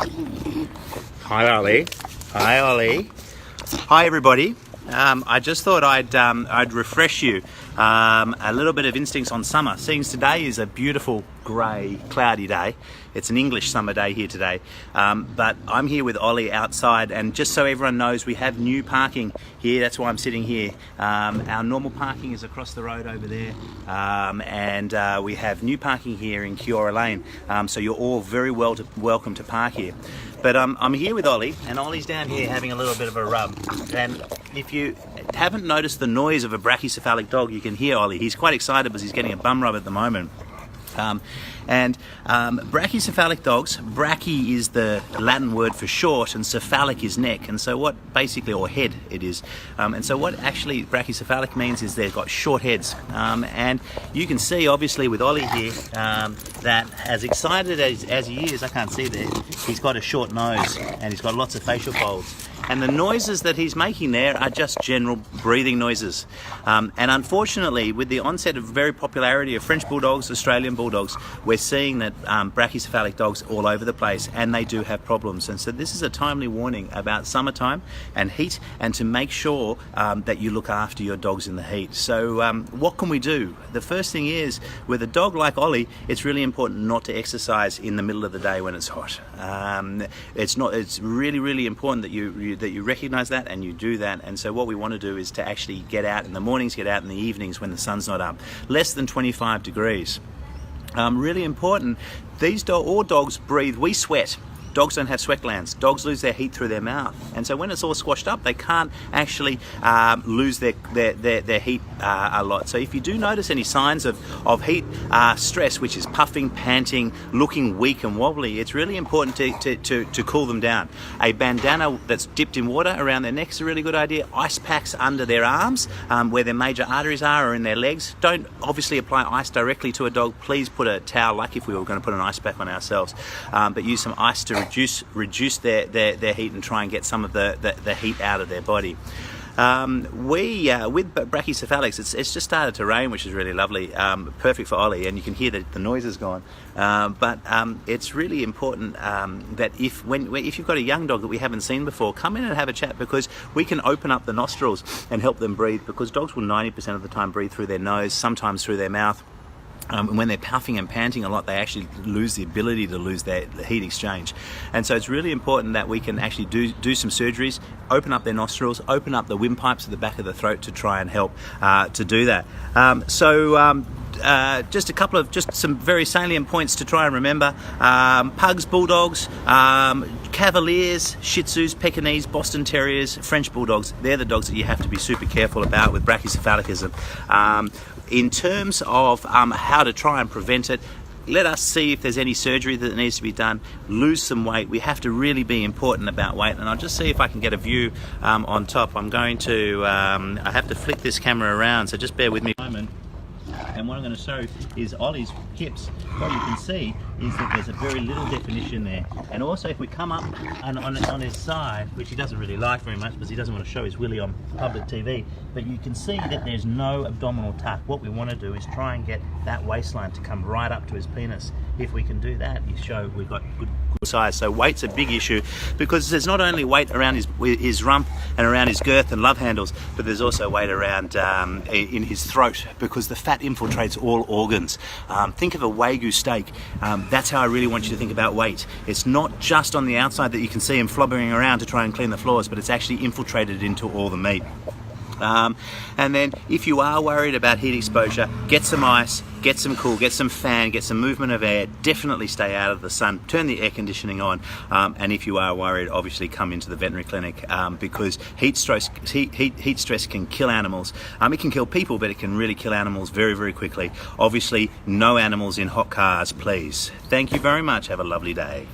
Hi, Ollie. Hi, Ollie. Hi, everybody. I just thought I'd refresh you a little bit of instincts on summer. Seeing today is a beautiful grey, cloudy day. It's an English summer day here today, but I'm here with Ollie outside, and just so everyone knows, we have new parking here. That's why I'm sitting here. Our normal parking is across the road over there, and we have new parking here in Kiora Lane, so you're all very welcome to park here. But I'm here with Ollie, and Ollie's down here having a little bit of a rub. And if you haven't noticed the noise of a brachycephalic dog, you can hear Ollie. He's quite excited because he's getting a bum rub at the moment. Brachycephalic dogs, brachy is the Latin word for short, and cephalic is neck, and so what basically, or head it is, and so what actually brachycephalic means is they've got short heads, and you can see obviously with Ollie here that as excited as he is, I can't see there, he's got a short nose and he's got lots of facial folds. And the noises that he's making there are just general breathing noises. And unfortunately, with the onset of very popularity of French Bulldogs, Australian Bulldogs, we're seeing that brachycephalic dogs all over the place, and they do have problems. And so this is a timely warning about summertime and heat, and to make sure that you look after your dogs in the heat. So what can we do? The first thing is, with a dog like Ollie, it's really important not to exercise in the middle of the day when it's hot. It's really, really important that you recognize that and you do that. And so what we want to do is to actually get out in the mornings, get out in the evenings when the sun's not up. Less than 25 degrees. Really important, all dogs breathe, we sweat. Dogs don't have sweat glands. Dogs lose their heat through their mouth, and so when it's all squashed up, they can't actually lose their heat a lot. So if you do notice any signs of heat stress, which is puffing, panting, looking weak and wobbly, it's really important to cool them down. A bandana that's dipped in water around their neck is a really good idea. Ice packs under their arms, where their major arteries are, or in their legs. Don't obviously apply ice directly to a dog. Please put a towel, like if we were going to put an ice pack on ourselves, but use some ice to reduce their heat and try and get some of the heat out of their body. With brachycephalics, it's just started to rain, which is really lovely, perfect for Ollie, and you can hear that the noise is gone. But it's really important that if you've got a young dog that we haven't seen before, come in and have a chat, because we can open up the nostrils and help them breathe, because dogs will 90% of the time breathe through their nose, sometimes through their mouth. And when they're puffing and panting a lot, they actually lose the ability to lose the heat exchange. And so it's really important that we can actually do some surgeries, open up their nostrils, open up the windpipes at the back of the throat to try and help to do that. Just some very salient points to try and remember. Pugs, Bulldogs, Cavaliers, Shih Tzus, Pekingese, Boston Terriers, French Bulldogs, they're the dogs that you have to be super careful about with brachycephalicism. In terms of how to try and prevent it, let us see if there's any surgery that needs to be done. Lose some weight. We have to really be important about weight. And I'll just see if I can get a view on top. I'm going to, I have to flick this camera around, so just bear with me a moment. And what I'm going to show is Ollie's hips. What you can see is that there's a very little definition there. And also if we come up and on his side, which he doesn't really like very much because he doesn't want to show his willy on public TV, but you can see that there's no abdominal tuck. What we want to do is try and get that waistline to come right up to his penis. If we can do that, you show we've got good size. So weight's a big issue, because there's not only weight around his rump and around his girth and love handles, but there's also weight around in his throat, because the fat infiltrates all organs. Think of a Wagyu steak. That's how I really want you to think about weight. It's not just on the outside that you can see him flobbering around to try and clean the floors, but it's actually infiltrated into all the meat. And then if you are worried about heat exposure, get some ice, get some cool, get some fan, get some movement of air. Definitely stay out of the sun, turn the air conditioning on, and if you are worried, obviously come into the veterinary clinic, because heat stress can kill animals. It can kill people, but it can really kill animals very, very quickly. Obviously, no animals in hot cars, please. Thank you very much. Have a lovely day.